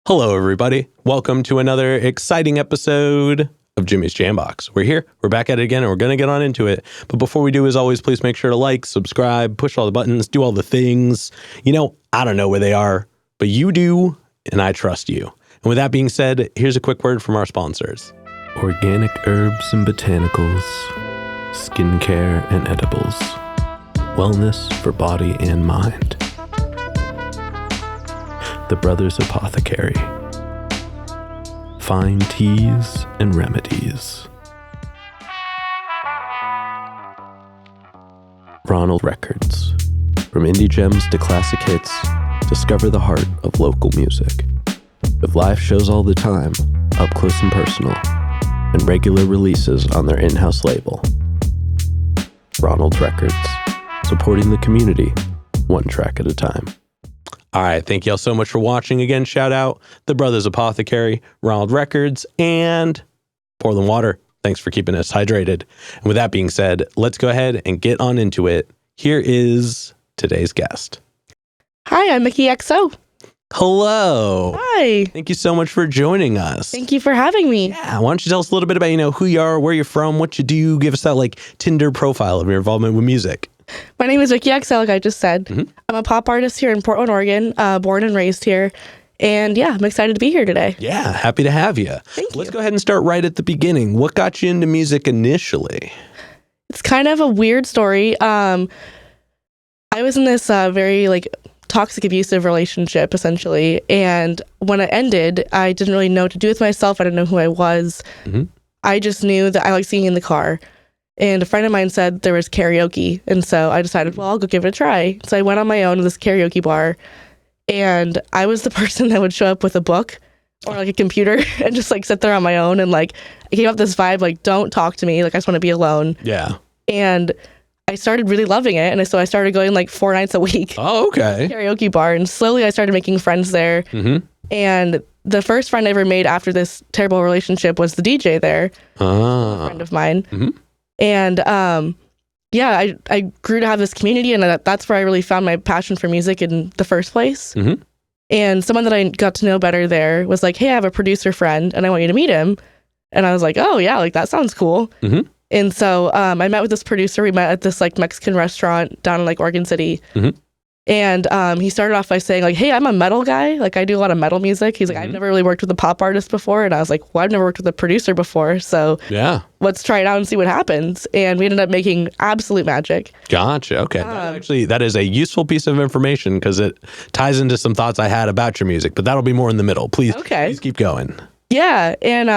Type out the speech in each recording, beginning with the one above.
Hello, everybody. Welcome to another exciting episode of Jimmy's Jambox. We're here. We're back at it again, and we're going to get on into it. But before we do, as always, please make sure to like, subscribe, push all the buttons, do all the things. You know, I don't know where they are, but you do, and I trust you. And with that being said, here's a quick word from our sponsors. Organic herbs and botanicals, skincare and edibles, wellness for body and mind. The Brothers Apothecary. Fine teas and remedies. Ronald Records. From indie gems to classic hits, discover the heart of local music. With live shows all the time, up close and personal, and regular releases on their in-house label. Ronald Records. Supporting the community, one track at a time. All right, thank you all so much for watching. Again, shout out The Brothers Apothecary, Ronald Records, and Portland Water. Thanks for keeping us hydrated. And with that being said, let's go ahead and get on into it. Here is today's guest. Hi, I'm Micki XO. Hello. Hi. Thank you so much for joining us. Thank you for having me. Yeah, why don't you tell us a little bit about, who you are, where you're from, what you do, give us that Tinder profile of your involvement with music. My name is Micki XO, like I just said. Mm-hmm. I'm a pop artist here in Portland, Oregon, born and raised here. And yeah, I'm excited to be here today. Yeah, happy to have you. Thank you. Let's go ahead and start right at the beginning. What got you into music initially? It's kind of a weird story. I was in this very toxic, abusive relationship, essentially. And when it ended, I didn't really know what to do with myself. I didn't know who I was. Mm-hmm. I just knew that I liked singing in the car. And a friend of mine said there was karaoke. And so I decided, well, I'll go give it a try. So I went on my own to this karaoke bar. And I was the person that would show up with a book or a computer and just sit there on my own. And I came up with this vibe, don't talk to me. I just want to be alone. Yeah. And I started really loving it. And so I started going 4 nights a week. Oh, okay. Karaoke bar. And slowly I started making friends there. Mm-hmm. And the first friend I ever made after this terrible relationship was the DJ there. A friend of mine. Mm-hmm. And I grew to have this community, and that's where I really found my passion for music in the first place. Mm-hmm. And someone that I got to know better there was like, hey, I have a producer friend, and I want you to meet him. And I was like, oh, yeah, that sounds cool. Mm-hmm. And so I met with this producer. We met at this Mexican restaurant down in Oregon City. Mm-hmm. And he started off by saying, hey, I'm a metal guy. I do a lot of metal music. He's like, Mm-hmm. I've never really worked with a pop artist before. And I was like, well, I've never worked with a producer before. So yeah, let's try it out and see what happens. And we ended up making absolute magic. Gotcha. Okay. That is a useful piece of information because it ties into some thoughts I had about your music, but that'll be more in the middle. Please keep going. Yeah. And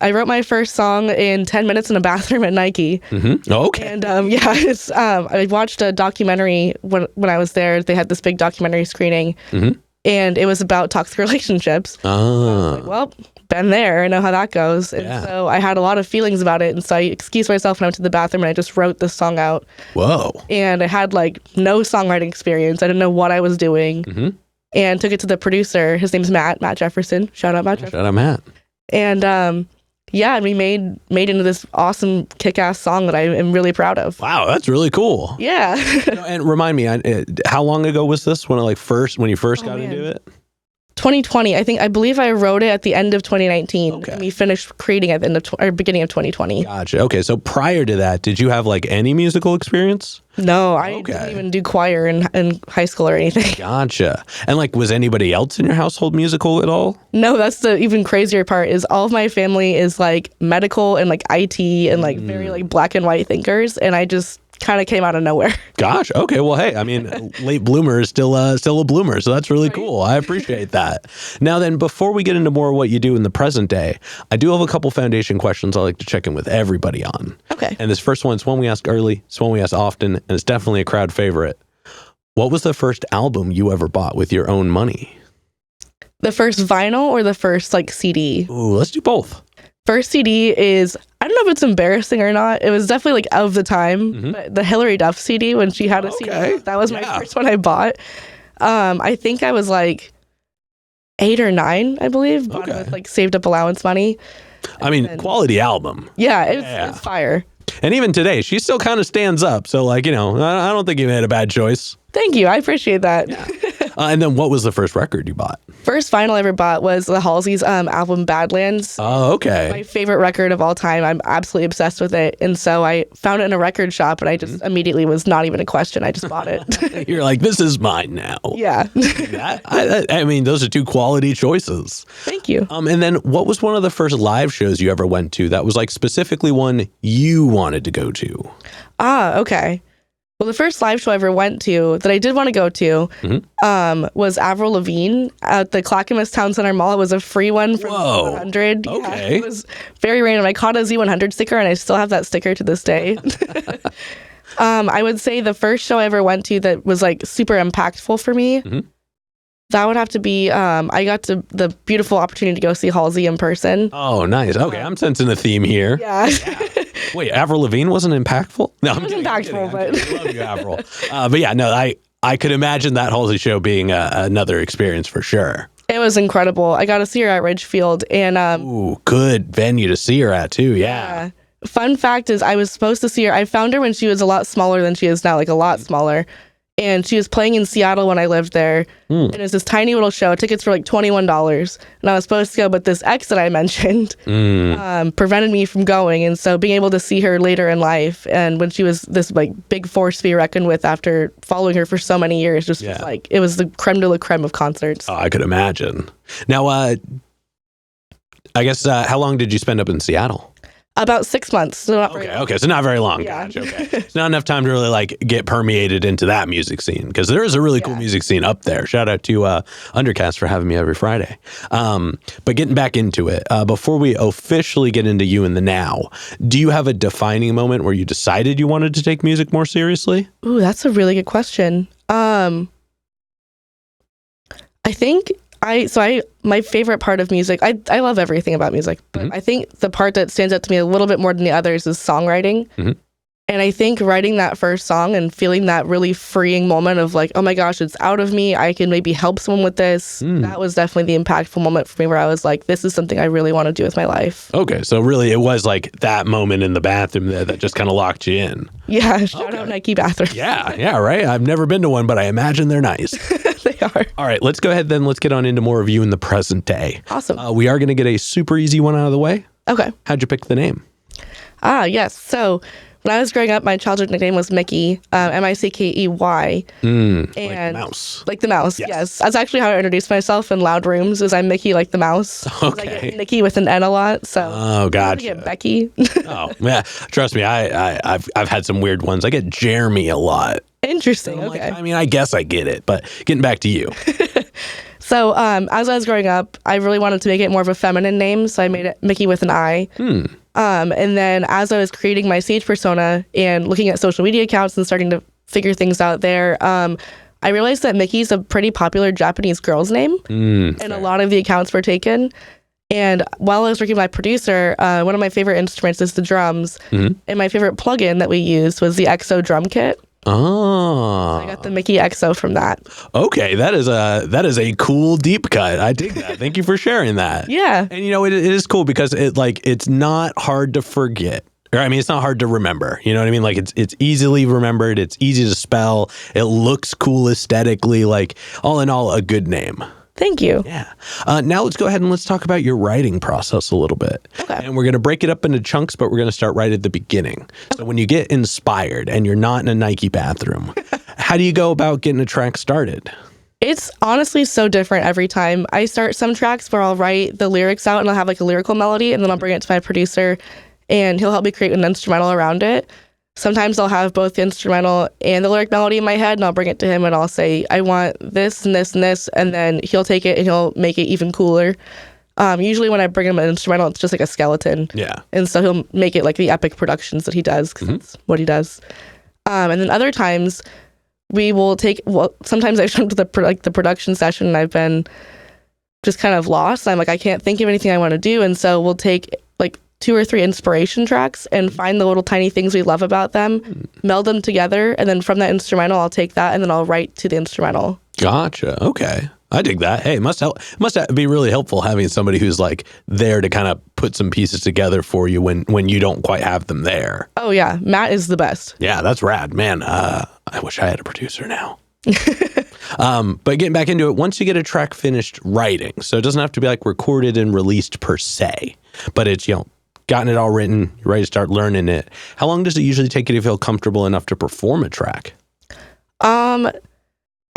I wrote my first song in 10 minutes in a bathroom at Nike. Mm-hmm. Okay. And I watched a documentary when I was there. They had this big documentary screening. Mm-hmm. And it was about toxic relationships. Well, been there. I know how that goes. And so I had a lot of feelings about it. And so I excused myself and I went to the bathroom and I just wrote this song out. Whoa. And I had no songwriting experience. I didn't know what I was doing. Mm-hmm. And took it to the producer. His name's Matt Jefferson. Shout out Matt Jefferson. Shout out Matt. And and we made into this awesome kick-ass song that I am really proud of. Wow, that's really cool. Yeah. And remind me, how long ago was this when you first got into it? 2020. I believe I wrote it at the end of 2019. Okay. And we finished creating it at the end of beginning of 2020. Gotcha. Okay, so prior to that, did you have any musical experience? No, I didn't even do choir in high school or anything. Gotcha. And was anybody else in your household musical at all? No, that's the even crazier part is all of my family is medical and IT and very black and white thinkers. And I just kind of came out of nowhere. Gosh. Okay. Well, hey, late bloomer is still a bloomer. So that's really cool. I appreciate that. Now then, before we get into more of what you do in the present day, I do have a couple foundation questions I like to check in with everybody on. Okay. And this first one's one we ask early. It's one we ask often, and it's definitely a crowd favorite. What was the first album you ever bought with your own money? The first vinyl or the first CD? Ooh, let's do both. First CD is, I don't know if it's embarrassing or not. It was definitely of the time. But the Hillary Duff CD when she had a CD, that was my first one I bought. I think I was 8 or 9, I believe. Bought it with saved up allowance money. Quality album. Yeah, it's fire. And even today, she still kind of stands up. So I don't think you made a bad choice. Thank you. I appreciate that. Yeah. And then what was the first record you bought? First vinyl I ever bought was the Halsey's album Badlands. Oh, okay. My favorite record of all time. I'm absolutely obsessed with it. And so I found it in a record shop, and I just immediately was not even a question. I just bought it. You're like, this is mine now. Yeah. I mean, those are two quality choices. Thank you. And then what was one of the first live shows you ever went to that was like specifically one you wanted to go to? Okay. Well, the first live show I ever went to that I did want to go to was Avril Lavigne at the Clackamas Town Center Mall. It was a free one for Z100. Okay. Yeah, it was very random. I caught a Z100 sticker, and I still have that sticker to this day. I would say the first show I ever went to that was like super impactful for me, that would have to be, I got the beautiful opportunity to go see Halsey in person. Oh, nice. Okay, I'm sensing a theme here. Yeah. Wait, Avril Lavigne wasn't impactful? No, It was impactful, but I love you, Avril. But yeah, no, I could imagine that Halsey show being another experience for sure. It was incredible. I got to see her at Ridgefield, and ooh, good venue to see her at too. Yeah. Fun fact is, I was supposed to see her. I found her when she was a lot smaller than she is now, like a lot smaller. And she was playing in Seattle when I lived there. And it was this tiny little show. Tickets were like $21. And I was supposed to go, but this ex that I mentioned prevented me from going. And so being able to see her later in life, and when she was this like big force to be reckoned with after following her for so many years, just was like, it was the creme de la creme of concerts. Oh, I could imagine. Now, I guess, how long did you spend up in Seattle? About 6 months. So not very long. Okay, so not very long. Yeah. Gotcha. Okay, it's not enough time to really like get permeated into that music scene, because there is a really cool music scene up there. Shout out to Undercast for having me every Friday. But getting back into it, before we officially get into you in the now, do you have a defining moment where you decided you wanted to take music more seriously? Ooh, that's a really good question. I think my favorite part of music, I love everything about music, but I think the part that stands out to me a little bit more than the others is songwriting. And I think writing that first song and feeling that really freeing moment of like, oh my gosh, it's out of me, I can maybe help someone with this. That was definitely the impactful moment for me, where I was like, this is something I really want to do with my life. Okay, so really it was like that moment in the bathroom that just kind of locked you in. Yeah, shout out Nike bathrooms. Yeah, right? I've never been to one, but I imagine they're nice. They are. All right, let's go ahead then. Let's get on into more of you in the present day. Awesome. We are going to get a super easy one out of the way. Okay. How'd you pick the name? Yes. So when I was growing up, my childhood nickname was Micki, Mickey. And like the mouse. Like the mouse, yes. That's actually how I introduced myself in loud rooms, is I'm Mickey like the mouse. Okay. I get Nikki with an N a lot, so gotcha. I get Becky. Oh, yeah. Trust me, I've had some weird ones. I get Jeremy a lot. Interesting, So okay. I mean, I guess I get it, but getting back to you. So as I was growing up, I really wanted to make it more of a feminine name, so I made it Mickey with an I. And then as I was creating my stage persona and looking at social media accounts and starting to figure things out there, I realized that Mickey's a pretty popular Japanese girl's name, and a lot of the accounts were taken. And while I was working with my producer, one of my favorite instruments is the drums, and my favorite plugin that we used was the XO drum kit. Oh, I got the Micki XO from that. Okay, that is a cool deep cut. I dig that. Thank you for sharing that. Yeah, and you know it is cool because it's not hard to forget. Or I mean, it's not hard to remember. You know what I mean? Like it's easily remembered. It's easy to spell. It looks cool aesthetically. Like all in all, a good name. Thank you. Yeah. Now let's go ahead and let's talk about your writing process a little bit. Okay. And we're going to break it up into chunks, but we're going to start right at the beginning. So when you get inspired and you're not in a Nike bathroom, how do you go about getting a track started? It's honestly so different every time. I start some tracks where I'll write the lyrics out and I'll have like a lyrical melody, and then I'll bring it to my producer and he'll help me create an instrumental around it. Sometimes I'll have both the instrumental and the lyric melody in my head, and I'll bring it to him and I'll say, I want this and this and this, and then he'll take it and he'll make it even cooler. Usually when I bring him an instrumental, it's just like a skeleton. Yeah. And so he'll make it like the epic productions that he does, because that's what he does. And then other times we will sometimes I've come to the production session and I've been just kind of lost. I'm like, I can't think of anything I want to do. And so we'll take like 2 or 3 inspiration tracks and find the little tiny things we love about them, meld them together, and then from that instrumental, I'll take that and then I'll write to the instrumental. Gotcha. Okay. I dig that. Hey, must be really helpful having somebody who's like there to kind of put some pieces together for you when you don't quite have them there. Oh yeah, Matt is the best. Yeah, that's rad, man. I wish I had a producer now. But getting back into it, once you get a track finished writing, so it doesn't have to be like recorded and released per se, but it's, gotten it all written, you're ready to start learning it. How long does it usually take you to feel comfortable enough to perform a track? I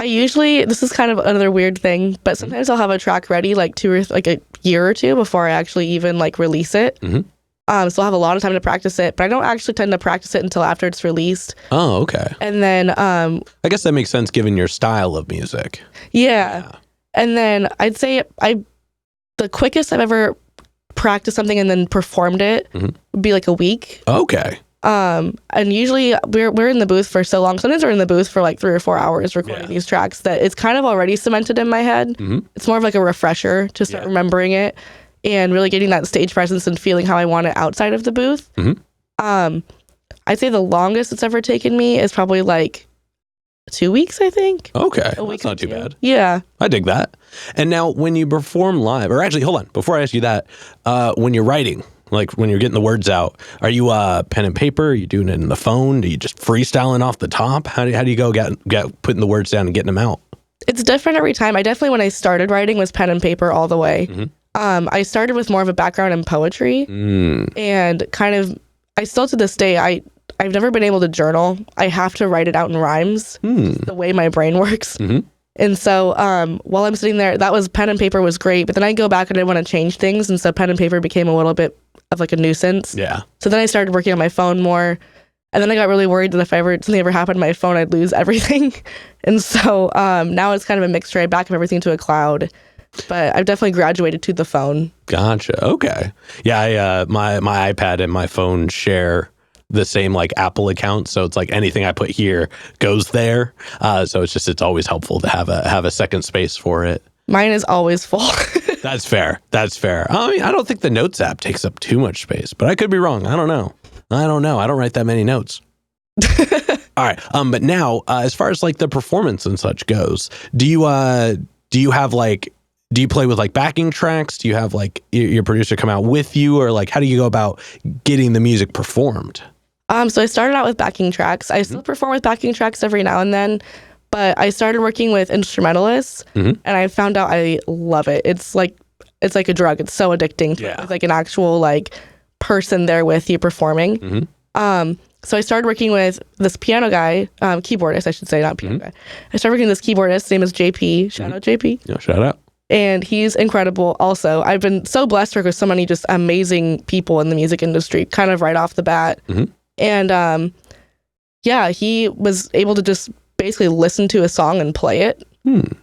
usually, this is kind of another weird thing, but sometimes I'll have a track ready like a year or two before I actually even like release it. So I'll have a lot of time to practice it, but I don't actually tend to practice it until after it's released. Oh, okay. And then I guess that makes sense given your style of music. Yeah. And then I'd say the quickest I've ever practiced something and then performed it would be like a week. Okay. And usually we're in the booth for so long. Sometimes we're in the booth for like 3 or 4 hours recording these tracks that it's kind of already cemented in my head. It's more of like a refresher to start remembering it and really getting that stage presence and feeling how I want it outside of the booth. I'd say the longest it's ever taken me is probably like 2 weeks, I think. Okay. That's not too bad. Yeah. I dig that. And now when you perform live, or actually, hold on, before I ask you that, when you're writing, like when you're getting the words out, are you pen and paper? Are you doing it in the phone? Do you just freestyling off the top? How do you go get putting the words down and getting them out? It's different every time. I definitely, when I started writing, was pen and paper all the way. I started with more of a background in poetry and kind of, I still to this day, I've never been able to journal. I have to write it out in rhymes, the way my brain works. And so while I'm sitting there, that was pen and paper was great. But then I go back and I want to change things. And so pen and paper became a little bit of like a nuisance. Yeah. So then I started working on my phone more. And then I got really worried that if something ever happened to my phone, I'd lose everything. And so now it's kind of a mixture. I back up everything to a cloud. But I've definitely graduated to the phone. Gotcha. Okay. Yeah, my iPad and my phone share the same like Apple account, so it's like anything I put here goes there. So it's always helpful to have a second space for it. Mine is always full. That's fair. I mean, I don't think the Notes app takes up too much space, but I could be wrong. I don't know. I don't write that many notes. All right. But now, as far as like the performance and such goes, do you have like, do you play with like backing tracks? Do you have like your producer come out with you, or like how do you go about getting the music performed? So I started out with backing tracks. I still perform with backing tracks every now and then, but I started working with instrumentalists, and I found out I love it. It's like a drug. It's so addicting to it with like an actual like person there with you performing. So I started working with this piano guy, keyboardist, I should say, not piano guy. I started working with this keyboardist. His name is JP. Shout out JP. Yeah, shout out. And he's incredible also. I've been so blessed to work with so many just amazing people in the music industry, kind of right off the bat. And he was able to just basically listen to a song and play it.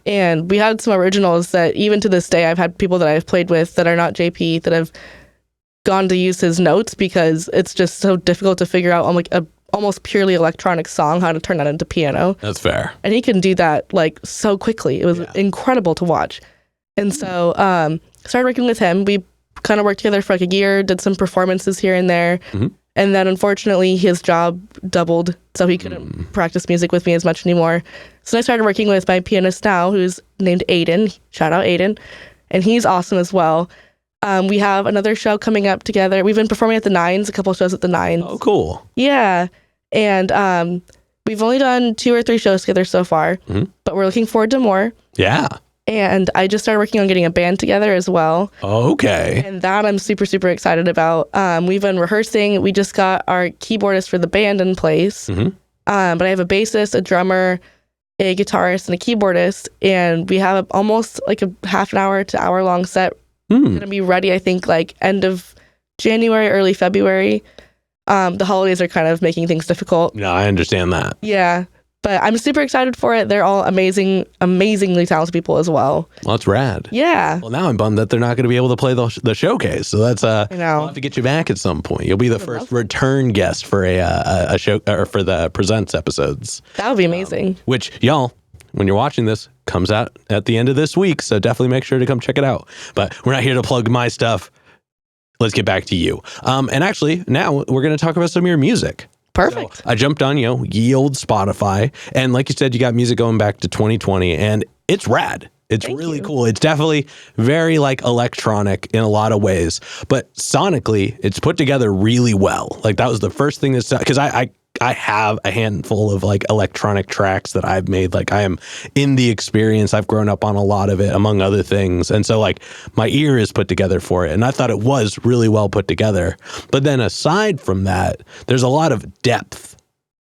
And we had some originals that even to this day, I've had people that I've played with that are not JP that have gone to use his notes because it's just so difficult to figure out on like a almost purely electronic song how to turn that into piano. That's fair. And he can do that like so quickly. It was incredible to watch. And so started working with him. We kind of worked together for like a year, did some performances here and there. And then unfortunately his job doubled, so he couldn't practice music with me as much anymore. So I started working with my pianist now, who's named Aiden. Shout out Aiden. And he's awesome as well. We have another show coming up together. We've been performing at the Nines, a couple shows at the Nines. Oh, cool. Yeah. And we've only done 2 or 3 shows together so far, but we're looking forward to more. Yeah. And I just started working on getting a band together as well. Okay. And that I'm super, super excited about. We've been rehearsing. We just got our keyboardist for the band in place. But I have a bassist, a drummer, a guitarist, and a keyboardist. And we have almost like a half an hour to hour long set. Going to be ready, I think, like end of January, early February. The holidays are kind of making things difficult. No, I understand that. Yeah. But I'm super excited for it. They're all amazingly talented people as well. Well, that's rad. Yeah. Well, now I'm bummed that they're not going to be able to play the showcase. So that's I know. We'll have to get you back at some point. You'll be the first return guest for a show or for the Presents episodes. That would be amazing. Which y'all, when you're watching this, comes out at the end of this week. So definitely make sure to come check it out. But we're not here to plug my stuff. Let's get back to you. And actually, now we're going to talk about some of your music. Perfect. So I jumped on, ye old Spotify. And like you said, you got music going back to 2020. And it's rad. It's Thank really you. cool. It's definitely very like electronic in a lot of ways. But sonically, it's put together really well. Like that was the first thing that's... Because I I have a handful of like electronic tracks that I've made. Like I am in the experience. I've grown up on a lot of it, among other things. And so like my ear is put together for it. And I thought it was really well put together. But then aside from that, there's a lot of depth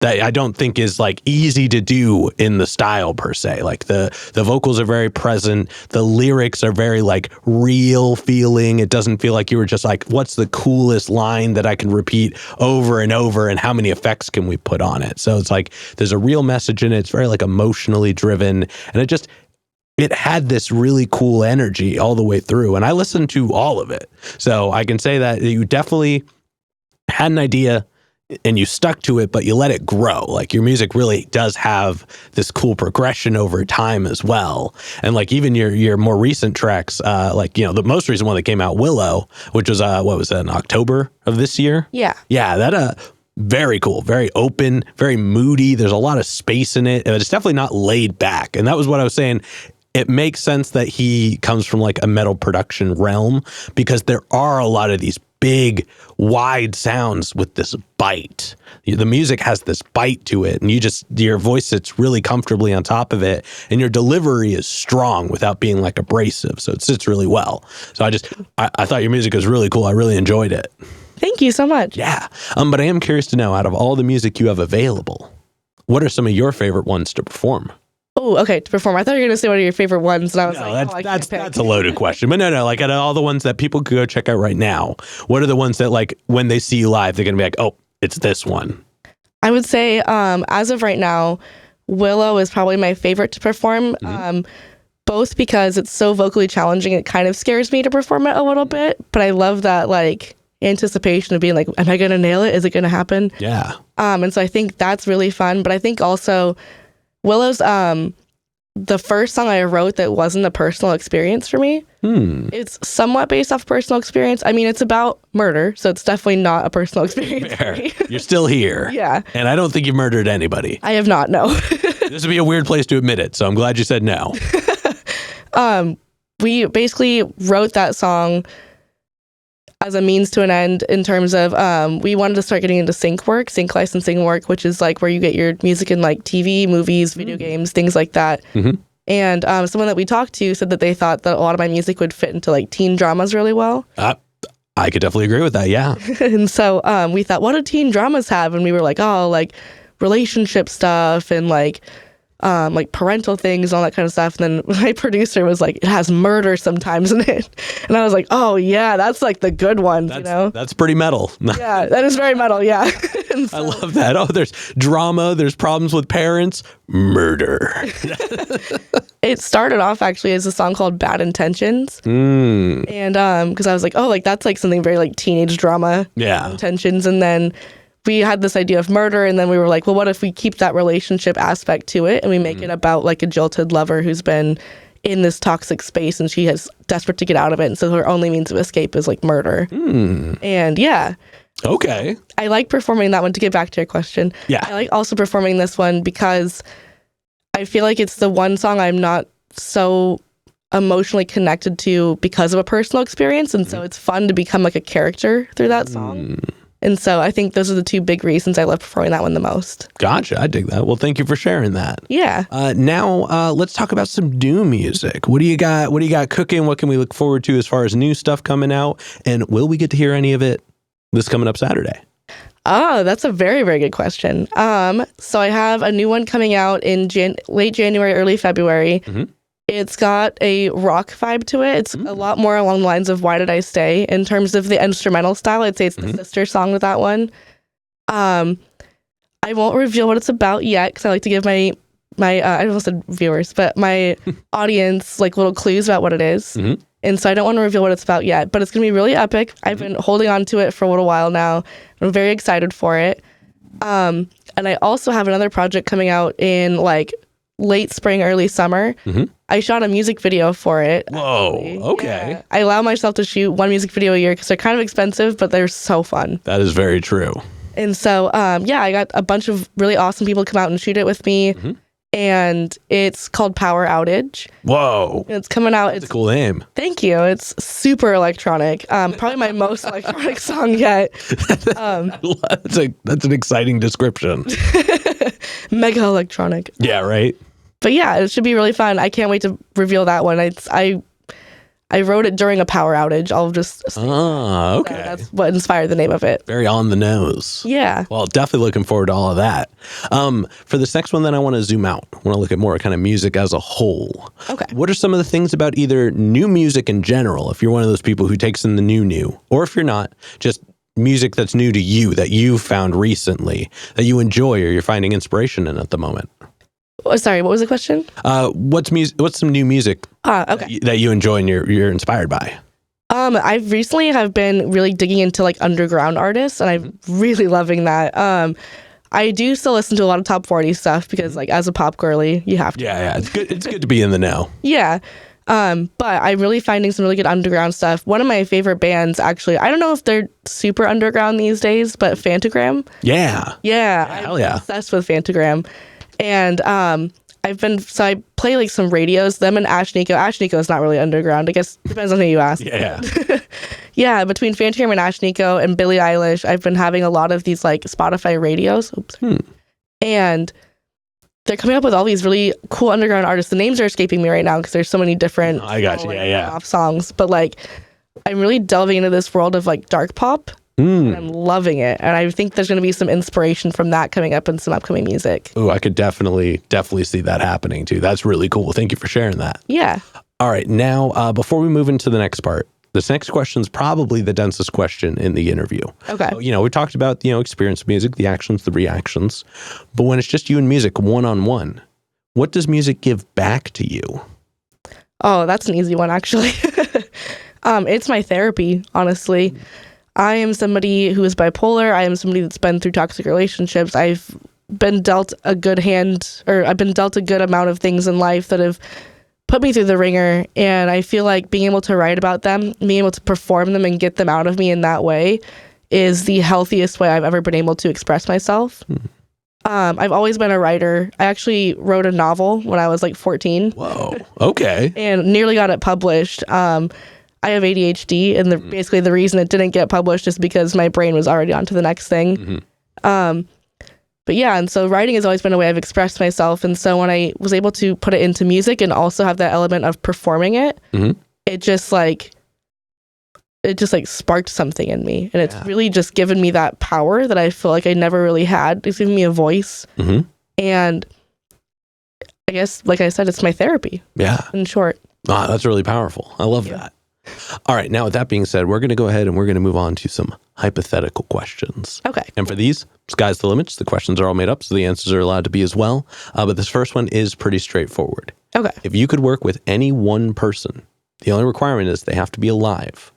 that I don't think is like easy to do in the style per se. Like the vocals are very present. The lyrics are very like real feeling. It doesn't feel like you were just like, what's the coolest line that I can repeat over and over and how many effects can we put on it? So it's like there's a real message in it. It's very like emotionally driven. And it had this really cool energy all the way through. And I listened to all of it. So I can say that you definitely had an idea and you stuck to it, but you let it grow. Like your music really does have this cool progression over time as well. And like even your more recent tracks, like, you know, the most recent one that came out, Willow, which was, what was that, in October of this year? Yeah. Yeah, that, very cool, very open, very moody. There's a lot of space in it. It's definitely not laid back. And that was what I was saying. It makes sense that he comes from like a metal production realm because there are a lot of these big, wide sounds with this bite. The music has this bite to it, and your voice sits really comfortably on top of it, and your delivery is strong without being like abrasive. So it sits really well. So I thought your music was really cool. I really enjoyed it. Thank you so much. Yeah. But I am curious to know, out of all the music you have available, what are some of your favorite ones to perform? Oh, okay, to perform. I thought you were going to say one of your favorite ones, and I was that's a loaded question. But no, like out of all the ones that people could go check out right now, what are the ones that like when they see you live, they're going to be like, oh, it's this one? I would say as of right now, Willow is probably my favorite to perform, both because it's so vocally challenging. It kind of scares me to perform it a little bit, but I love that like anticipation of being like, am I going to nail it? Is it going to happen? Yeah. And so I think that's really fun. But I think also Willow's the first song I wrote that wasn't a personal experience for me. It's somewhat based off personal experience. I mean, it's about murder, so it's definitely not a personal experience. Fair. You're still here. Yeah. And I don't think you've murdered anybody. I have not, no. This would be a weird place to admit it, so I'm glad you said no. We basically wrote that song as a means to an end in terms of we wanted to start getting into sync licensing work, which is like where you get your music in like TV, movies, video games, things like that. And someone that we talked to said that they thought that a lot of my music would fit into like teen dramas really well. I could definitely agree with that, yeah. And so we thought, what do teen dramas have? And we were like, oh, like relationship stuff and like parental things and all that kind of stuff. And then my producer was like, it has murder sometimes in it. And I was like, oh yeah, that's like the good ones, you know? That's pretty metal. Yeah, that is very metal, yeah. So, I love that. Oh, there's drama, there's problems with parents, murder. It started off actually as a song called Bad Intentions. And because I was like, oh, like that's like something very like teenage drama. Yeah. Intentions. And then we had this idea of murder, and then we were like, well, what if we keep that relationship aspect to it and we make it about like a jilted lover who's been in this toxic space and she is desperate to get out of it, and so her only means of escape is like murder. And yeah. Okay. I like performing that one, to get back to your question. Yeah. I like also performing this one because I feel like it's the one song I'm not so emotionally connected to because of a personal experience, and so it's fun to become like a character through that song. And so I think those are the two big reasons I love performing that one the most. Gotcha. I dig that. Well, thank you for sharing that. Yeah. Now, let's talk about some new music. What do you got? What do you got cooking? What can we look forward to as far as new stuff coming out? And will we get to hear any of it this coming up Saturday? Oh, that's a very, very good question. So I have a new one coming out in late January, early February. It's got a rock vibe to it. It's a lot more along the lines of Why Did I Stay? In terms of the instrumental style, I'd say it's the sister song to that one. I won't reveal what it's about yet because I like to give my I almost said viewers, but my audience like little clues about what it is. And so I don't want to reveal what it's about yet, but it's going to be really epic. I've been holding on to it for a little while now. I'm very excited for it. And I also have another project coming out in like late spring, early summer. I shot a music video for it. Whoa, actually. okay. Yeah. I allow myself to shoot one music video a year because they're kind of expensive, but they're so fun. That is very true. And so, I got a bunch of really awesome people come out and shoot it with me. and it's called Power Outage. Whoa. It's coming out. That's a cool name. Thank you. It's super electronic. Probably my most electronic song yet. That's an exciting description. Mega electronic. Yeah, right? But yeah, it should be really fun. I can't wait to reveal that one. I wrote it during a power outage. I'll just okay. So that's what inspired the name of it. Very on the nose. Yeah. Well, definitely looking forward to all of that. For this next one, then I want to zoom out. I want to look at more kind of music as a whole. Okay. What are some of the things about either new music in general, if you're one of those people who takes in the new, or if you're not, just music that's new to you that you found recently that you enjoy or you're finding inspiration in at the moment? Oh, sorry, what was the question? What's some new music okay. that you enjoy and you're inspired by? I recently have been really digging into like underground artists, and I'm really loving that. I do still listen to a lot of top 40 stuff because like as a pop girly, you have to. Yeah, it's good. It's good to be in the know. Yeah. But I'm really finding some really good underground stuff. One of my favorite bands, actually, I don't know if they're super underground these days, but Fantagram. Yeah. I'm yeah. obsessed with Fantagram. And I play like some radios, them and Ash Nico. Ash Nico is not really underground. I guess depends on who you ask. Yeah. Yeah, between Fantagram and Ash Nico and Billie Eilish, I've been having a lot of these like Spotify radios. And they're coming up with all these really cool underground artists. The names are escaping me right now because there's so many different I got you. off songs. But like I'm really delving into this world of like dark pop. And I'm loving it. And I think there's going to be some inspiration from that coming up in some upcoming music. Oh, I could definitely see that happening too. That's really cool. Thank you for sharing that. Yeah. All right. Now, before we move into the next part, this next question is probably the densest question in the interview. Okay. So, we talked about, experience of music, the actions, the reactions. But when it's just you and music one-on-one, what does music give back to you? Oh, that's an easy one, actually. It's my therapy, honestly. I am somebody who is bipolar. I am somebody that's been through toxic relationships. I've been dealt a good hand, or I've been dealt a good amount of things in life that have put me through the ringer. And I feel like being able to write about them, being able to perform them and get them out of me in that way is the healthiest way I've ever been able to express myself. I've always been a writer. I actually wrote a novel when I was like 14. Whoa. Okay. And nearly got it published. I have ADHD, and basically the reason it didn't get published is because my brain was already on to the next thing. But yeah, and so writing has always been a way I've expressed myself. And so when I was able to put it into music and also have that element of performing it, it just sparked something in me. And it's really just given me that power that I feel like I never really had. It's given me a voice. And I guess, like I said, it's my therapy. Yeah. In short. Ah, that's really powerful. I love that. All right. Now, with that being said, we're going to go ahead and we're going to move on to some hypothetical questions. Okay. And for these, sky's the limit. The questions are all made up, so the answers are allowed to be as well. But this first one is pretty straightforward. Okay. If you could work with any one person, the only requirement is they have to be alive.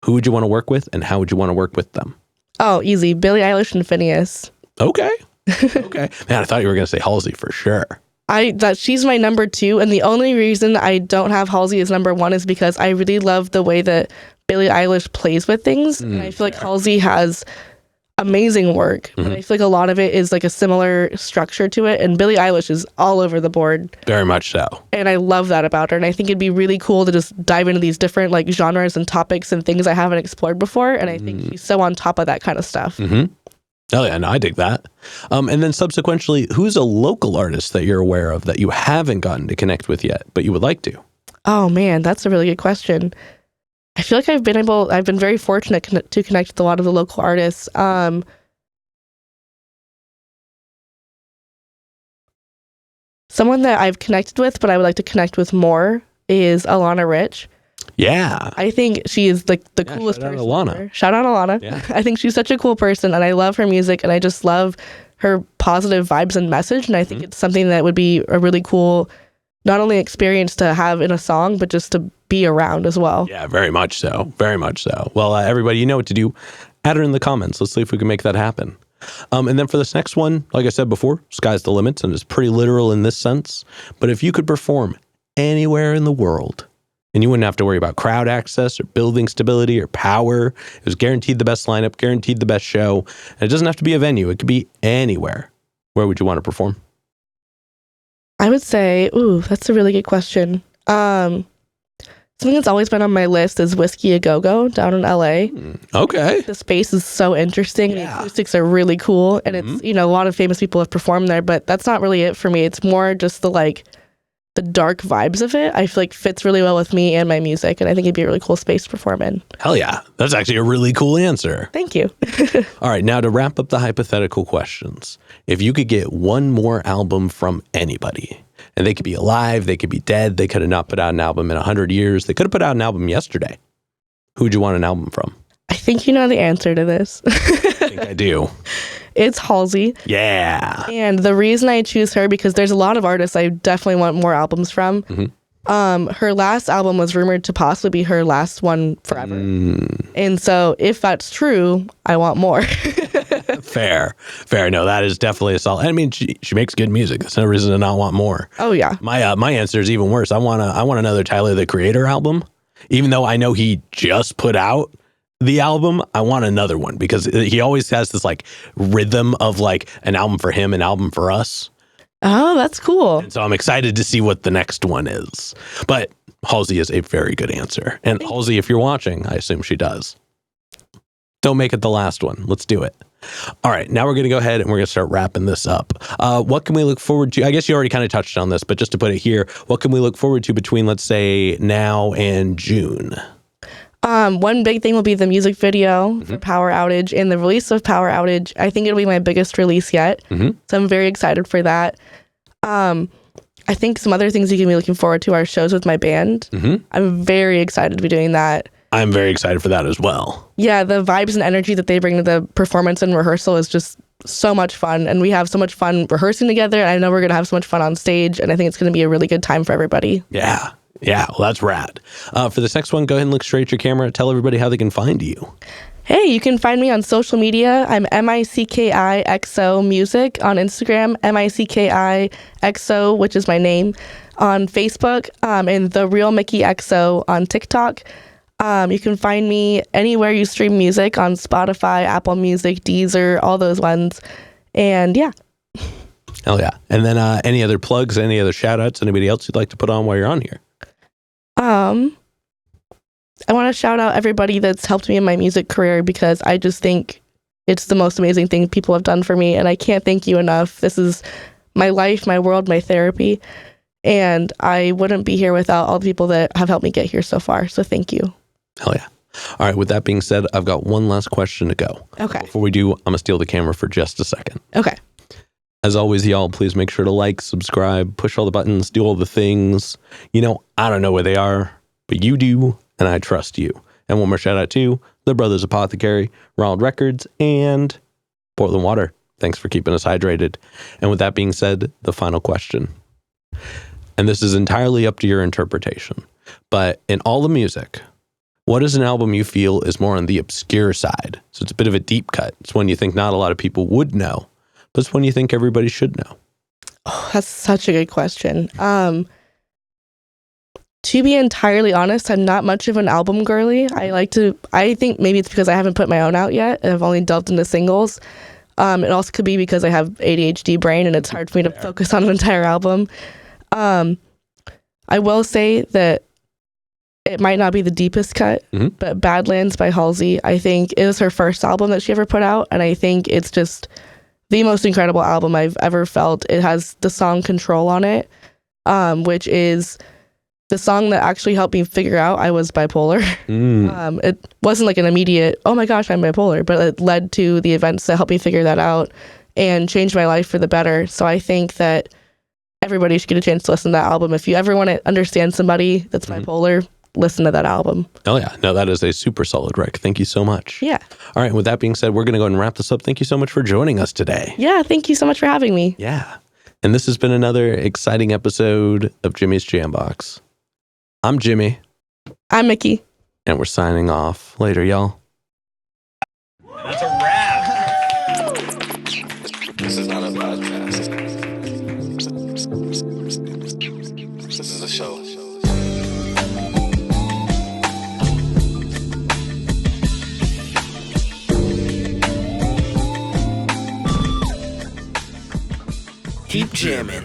Who would you want to work with, and how would you want to work with them? Oh, easy. Billie Eilish and Phineas. Okay. Okay. Man, I thought you were going to say Halsey for sure. She's my number 2, and the only reason I don't have Halsey as number 1 is because I really love the way that Billie Eilish plays with things, and I feel like Halsey has amazing work, but I feel like a lot of it is like a similar structure to it, and Billie Eilish is all over the board. Very much so. And I love that about her, and I think it'd be really cool to just dive into these different like genres and topics and things I haven't explored before, and I think she's so on top of that kind of stuff. Oh, yeah, no, I dig that. And then subsequently, who's a local artist that you're aware of that you haven't gotten to connect with yet, but you would like to? Oh, man, that's a really good question. I feel like I've been very fortunate to connect with a lot of the local artists. Someone that I've connected with, but I would like to connect with more is Alana Rich. Yeah. I think she is like the coolest person. Alana. Shout out Alana. Yeah. I think she's such a cool person, and I love her music, and I just love her positive vibes and message. And I think it's something that would be a really cool, not only experience to have in a song, but just to be around as well. Yeah, very much so. Very much so. Well, everybody, you know what to do. Add her in the comments. Let's see if we can make that happen. And then for this next one, like I said before, sky's the limit, and it's pretty literal in this sense. But if you could perform anywhere in the world, and you wouldn't have to worry about crowd access or building stability or power. It was guaranteed the best lineup, guaranteed the best show. And it doesn't have to be a venue. It could be anywhere. Where would you want to perform? I would say, ooh, that's a really good question. Something that's always been on my list is Whiskey A Go-Go down in LA. Okay. The space is so interesting. Yeah. The acoustics are really cool. And it's, a lot of famous people have performed there, but that's not really it for me. It's more just the dark vibes of it. I feel like fits really well with me and my music. And I think it'd be a really cool space to perform in. Hell yeah. That's actually a really cool answer. Thank you. All right. Now to wrap up the hypothetical questions, if you could get one more album from anybody, and they could be alive, they could be dead, they could have not put out an album in 100 years, they could have put out an album yesterday, who'd you want an album from? I think you know the answer to this. I think I do. It's Halsey. Yeah. And the reason I choose her, because there's a lot of artists I definitely want more albums from. Her last album was rumored to possibly be her last one forever. And so if that's true, I want more. Fair. No, that is definitely a solid. I mean, she makes good music. That's no reason to not want more. Oh yeah. My answer is even worse. I want another Tyler the Creator album. Even though I know he just put out the album, I want another one because he always has this like rhythm of like an album for him, an album for us. Oh, that's cool. And so I'm excited to see what the next one is. But Halsey is a very good answer. And Halsey, if you're watching, I assume she does. Don't make it the last one. Let's do it. All right, now we're going to go ahead and we're going to start wrapping this up. What can we look forward to? I guess you already kind of touched on this, but just to put it here, what can we look forward to between, let's say, now and June? One big thing will be the music video for Power Outage and the release of Power Outage. I think it'll be my biggest release yet. So I'm very excited for that. I think some other things you can be looking forward to are shows with my band. I'm very excited to be doing that. I'm very excited for that as well. Yeah, the vibes and energy that they bring to the performance and rehearsal is just so much fun. And we have so much fun rehearsing together. I know we're going to have so much fun on stage. And I think it's going to be a really good time for everybody. Yeah. Well, that's rad. For this next one, go ahead and look straight at your camera. Tell everybody how they can find you. Hey, you can find me on social media. I'm Micki XO Music on Instagram, Micki XO, which is my name, on Facebook, and The Real Micki XO on TikTok. You can find me anywhere you stream music on Spotify, Apple Music, Deezer, all those ones. And yeah. Hell yeah. And then any other plugs, any other shout outs, anybody else you'd like to put on while you're on here? I want to shout out everybody that's helped me in my music career because I just think it's the most amazing thing people have done for me. And I can't thank you enough. This is my life, my world, my therapy. And I wouldn't be here without all the people that have helped me get here so far. So thank you. Hell yeah. All right. With that being said, I've got one last question to go. Okay. Before we do, I'm going to steal the camera for just a second. Okay. As always, y'all, please make sure to like, subscribe, push all the buttons, do all the things. I don't know where they are, but you do, and I trust you. And one more shout out to the Brothers Apothecary, Ronald Records, and Portland Water. Thanks for keeping us hydrated. And with that being said, the final question. And this is entirely up to your interpretation. But in all the music, what is an album you feel is more on the obscure side? So it's a bit of a deep cut. It's one you think not a lot of people would know, but it's one you think everybody should know. Oh, that's such a good question. To be entirely honest, I'm not much of an album girly. I think maybe it's because I haven't put my own out yet. I've only delved into singles. It also could be because I have ADHD brain and it's hard for me to focus on an entire album. I will say that it might not be the deepest cut, but Badlands by Halsey, I think it was her first album that she ever put out. And I think it's just the most incredible album I've ever felt. It has the song Control on it, which is the song that actually helped me figure out I was bipolar. It wasn't like an immediate, oh my gosh, I'm bipolar, but it led to the events that helped me figure that out and changed my life for the better. So I think that everybody should get a chance to listen to that album. If you ever want to understand somebody that's bipolar, listen to that album. Oh yeah, no, that is a super solid rec. Thank you so much. Yeah. All right, with that being said, we're going to go ahead and wrap this up. Thank you so much for joining us today. Yeah, thank you so much for having me. Yeah. And this has been another exciting episode of Jimmy's Jambox. I'm Jimmy. I'm Micki. And we're signing off. Later, y'all. That's a wrap. This is not a podcast. This is a show. Keep jamming.